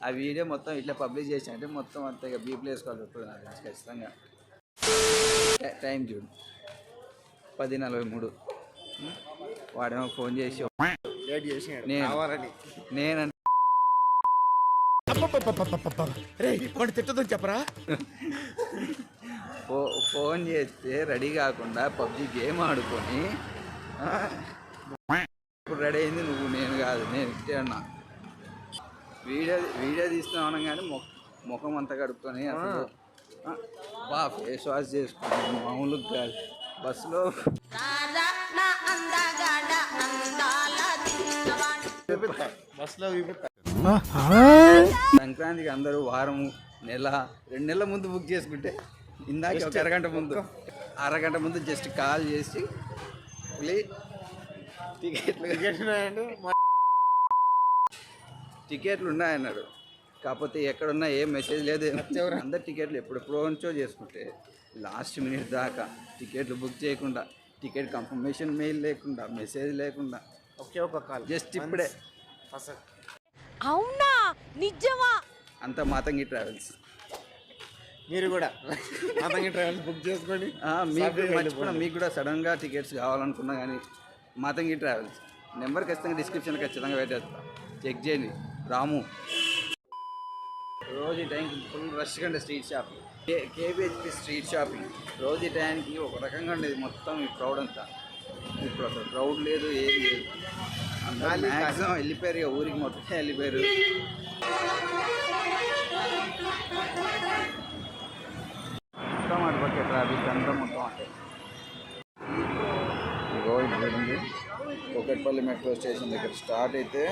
ఆ వీడియో మొత్తం ఇట్లా పబ్లిష్ చేసి అంటే మొత్తం అంతా ఇక బీప్లు వేసుకోవాలి నాకు ఖచ్చితంగా. టైం చూడు 10:43. వాడేమో ఫోన్ చేసి నేను తిట్టదని చెప్పరా. ఫోన్ చేస్తే రెడీ కాకుండా పబ్జి గేమ్ ఆడుకొని ఇప్పుడు రెడీ అయింది నువ్వు, నేను కాదు. నేను ఇట్టే అన్నా వీడియో తీస్తున్నాం అనగానే ముఖం అంతా కడుక్కొని అసలు ఫేస్ వాష్ చేసుకుని మామూలుగా కాదు బస్సులో సంక్రాంతికి అందరూ వారం నెల 2 నెలల ముందు బుక్ చేసుకుంటే ఇందాక ఒక అరగంట ముందు జస్ట్ కాల్ చేసి టికెట్లు ఉన్నాయన్నాడు. కాకపోతే ఎక్కడున్నా ఏ మెసేజ్ లేదు. అందరు టికెట్లు ఎప్పుడెప్పుడో నుంచో చేసుకుంటే లాస్ట్ మినిట్ దాకా టికెట్లు బుక్ చేయకుండా, టికెట్ కన్ఫర్మేషన్ మెయిల్ లేకుండా, మెసేజ్ లేకుండా ఒకే ఒక కాల్ జస్ట్ ఇప్పుడే. అవునా నిజమా? అంతా మాతంగి ట్రావెల్స్. మీరు కూడా మాతంగి ట్రావెల్స్ బుక్ చేసుకొని మీకు కూడా సడన్గా టికెట్స్ కావాలనుకున్నా కానీ మాతంగి ట్రావెల్స్ నెంబర్ ఖచ్చితంగా డిస్క్రిప్షన్లో ఖచ్చితంగా పెట్టేస్తా, చెక్ చేయండి. రాము రోజు టైంకి ఫుల్ రష్గా ఉండే స్ట్రీట్ షాపింగ్, కేబీహెచ్పి స్ట్రీట్ షాపింగ్ రోజు టైంకి ఒక రకంగా ఉండేది మొత్తం. ఈ క్రౌడ్ అంతా ఇప్పుడు అసలు క్రౌడ్ లేదు, ఏం లేదు. అందరూ మ్యాక్సిమం వెళ్ళిపోయారు, ఇక ఊరికి మొత్తం వెళ్ళిపోయారు. మొత్తం అటుపక్క ట్రాఫిక్ అంతా మొత్తం అంటే చూడండి. కూకట్పల్లి మెట్రో స్టేషన్ దగ్గర స్టార్ట్ అయితే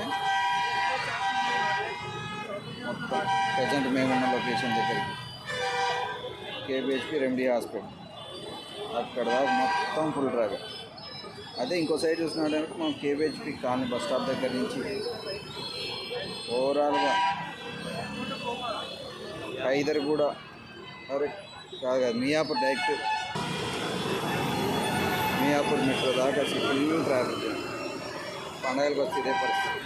మొత్తం ప్రజెంట్ మేమున్న లొకేషన్ దగ్గరికి కేబీహెచ్పి రెమెడీ హాస్పిటల్ అక్కడ మొత్తం ఫుల్ ట్రాఫిక్. అదే ఇంకో సైడ్ చూసినట్టు మనం కేబీహెచ్పి కాలనీ బస్ స్టాప్ దగ్గర నుంచి ఓవరాల్గా హైదర్గూడ కాదు మియాపూర్ డైరెక్ట్ మియాపూర్ మెట్రో దాకా ఫుల్ ట్రాఫిక్. పండగలకు వస్తే ఇదే పరిస్థితి.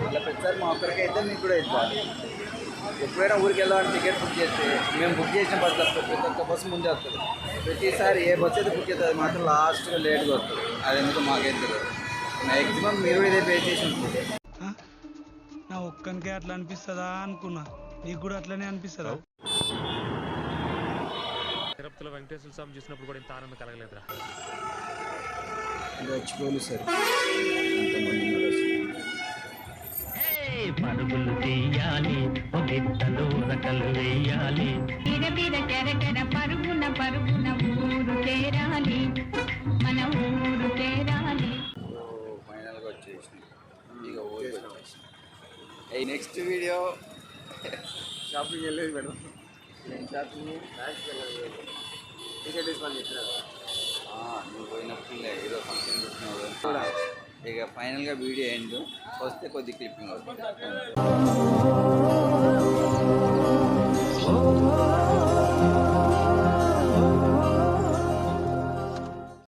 అలా ప్రతిసారి మా ఒక్కరికైతే మీకు కూడా ఇవ్వాలి. ఎప్పుడైనా ఊరికి వెళ్ళాలని టికెట్ బుక్ చేస్తే మేము బుక్ చేసిన బస్సు వస్తుంది, ప్రతి ఒక్క బస్సు ముందే వస్తుంది. ప్రతిసారి ఏ బస్సు అయితే బుక్ చేస్తుంది అది మాత్రం లాస్ట్గా లేట్గా వస్తుంది. అది ఎందుకు మాకైతే తెలియదు. మ్యాక్సిమం మీరు ఇదే పే చేసి ఉంటుంది. నా ఒక్కనికే అట్లా అనిపిస్తుందా అనుకున్నా, నీకు కూడా అట్లనే అనిపిస్తుందా? తిరుపతిలో వెంకటేశ్వర స్వామి చూసినప్పుడు కూడా ఇంత ఆనందం కలగలేదురా. చచ్చిపోలు సార్ పరుగులు తీయాలి, గిట్టలు రకలు వేయాలి, పరుగున పరుగున ఊరు చేరాలి, మన ఊరు చేరాలి. ఫైనల్గా వచ్చేసి ఇక ఊరికి వచ్చేసి నెక్స్ట్ వీడియో షాపింగ్ వెళ్ళేది మేడం. షాపింగ్ టికెట్ తీసుకోవాలి చెప్పినారు. నువ్వు పోయినప్పుడు ఏదో ఫంక్షన్ చూస్తున్నావు. ఇక ఫైనల్గా వీడియో ఎండ్ వస్తే కొద్ది క్లిప్పింగ్ అవుతుంది.